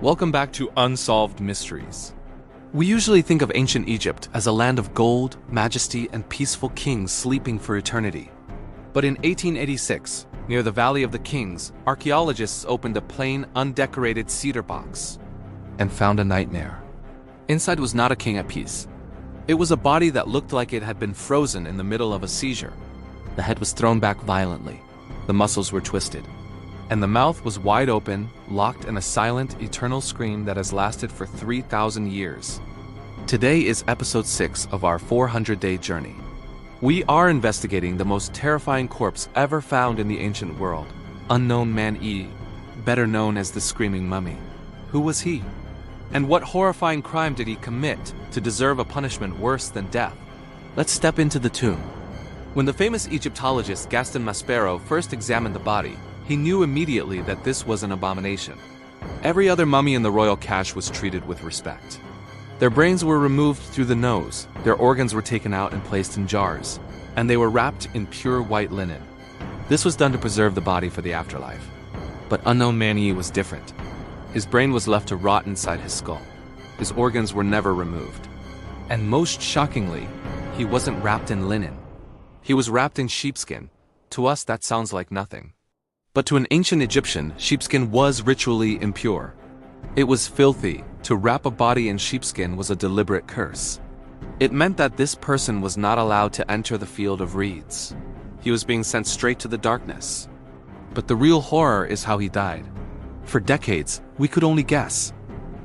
Welcome back to Unsolved Mysteries. We usually think of ancient Egypt as a land of gold, majesty, and peaceful kings sleeping for eternity. But in 1886, near the Valley of the Kings, archaeologists opened a plain, undecorated cedar box and found a nightmare. Inside was not a king at peace. It was a body that looked like it had been frozen in the middle of a seizure. The head was thrown back violently, the muscles were twisted, and the mouth was wide open, locked in a silent, eternal scream that has lasted for 3,000 years. Today is episode 6 of our 400-day journey. We are investigating the most terrifying corpse ever found in the ancient world, Unknown Man-E, better known as the Screaming Mummy. Who was he? And what horrifying crime did he commit to deserve a punishment worse than death? Let's step into the tomb. When the famous Egyptologist Gaston Maspero first examined the body, he knew immediately that this was an abomination. Every other mummy in the royal cache was treated with respect. Their brains were removed through the nose, their organs were taken out and placed in jars, and they were wrapped in pure white linen. This was done to preserve the body for the afterlife. But Unknown Man-E was different. His brain was left to rot inside his skull. His organs were never removed. And most shockingly, he wasn't wrapped in linen. He was wrapped in sheepskin. To us, that sounds like nothing. But to an ancient Egyptian, sheepskin was ritually impure. It was filthy. To wrap a body in sheepskin was a deliberate curse. It meant that this person was not allowed to enter the field of reeds. He was being sent straight to the darkness. But the real horror is how he died. For decades, we could only guess.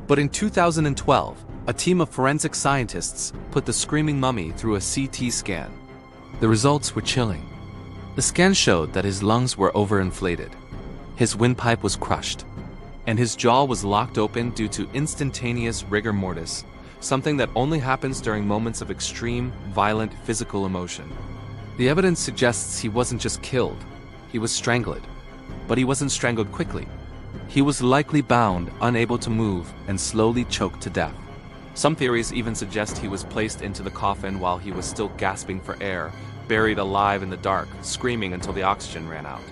But in 2012, a team of forensic scientists put the Screaming Mummy through a CT scan. The results were chilling. The scan showed that his lungs were overinflated, his windpipe was crushed, and his jaw was locked open due to instantaneous rigor mortis, something that only happens during moments of extreme, violent physical emotion. The evidence suggests he wasn't just killed, he was strangled. But he wasn't strangled quickly. He was likely bound, unable to move, and slowly choked to death. Some theories even suggest he was placed into the coffin while he was still gasping for air, buried alive in the dark, screaming until the oxygen ran out.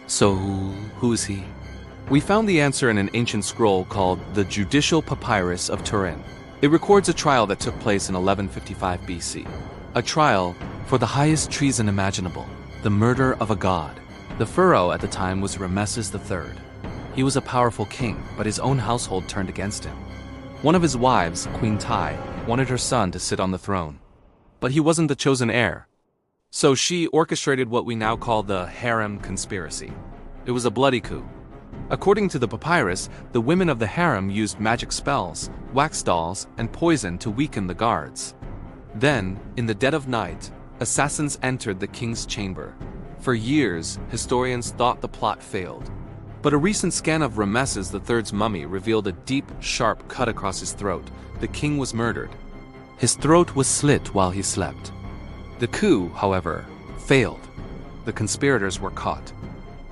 So, who is he? We found the answer in an ancient scroll called the Judicial Papyrus of Turin. It records a trial that took place in 1155 BC. A trial for the highest treason imaginable, the murder of a god. The Pharaoh at the time was Ramesses III. He was a powerful king, but his own household turned against him. One of his wives, Queen Tai, wanted her son to sit on the throne. But he wasn't the chosen heir. So she orchestrated what we now call the Harem Conspiracy. It was a bloody coup. According to the papyrus, the women of the harem used magic spells, wax dolls, and poison to weaken the guards. Then, in the dead of night, assassins entered the king's chamber. For years, historians thought the plot failed. But a recent scan of Ramesses III's mummy revealed a deep, sharp cut across his throat. The king was murdered. His throat was slit while he slept. The coup, however, failed. The conspirators were caught.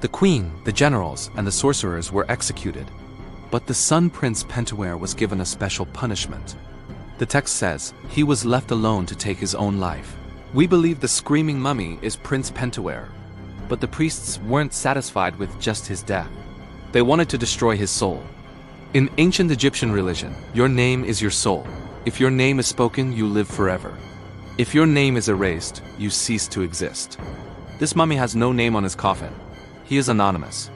The queen, the generals, and the sorcerers were executed. But the son Prince Pentuer was given a special punishment. The text says he was left alone to take his own life. We believe the Screaming Mummy is Prince Pentuer. But the priests weren't satisfied with just his death. They wanted to destroy his soul. In ancient Egyptian religion, your name is your soul. If your name is spoken, you live forever. If your name is erased, you cease to exist. This mummy has no name on his coffin. He is anonymous.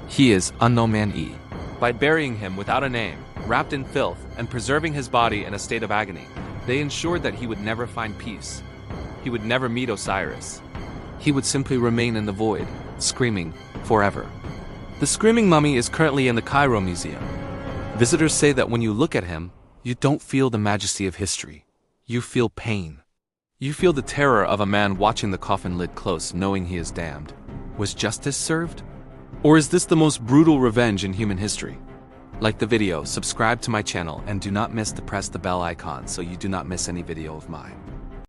He is Unknown Man-E. By burying him without a name, wrapped in filth, and preserving his body in a state of agony, they ensured that he would never find peace. He would never meet Osiris. He would simply remain in the void, screaming forever. The Screaming Mummy is currently in the Cairo Museum. Visitors say that when you look at him, you don't feel the majesty of history. You feel pain. You feel the terror of a man watching the coffin lid close, knowing he is damned. Was justice served? Or is this the most brutal revenge in human history? Like the video, subscribe to my channel, and do not miss to press the bell icon so you do not miss any video of mine.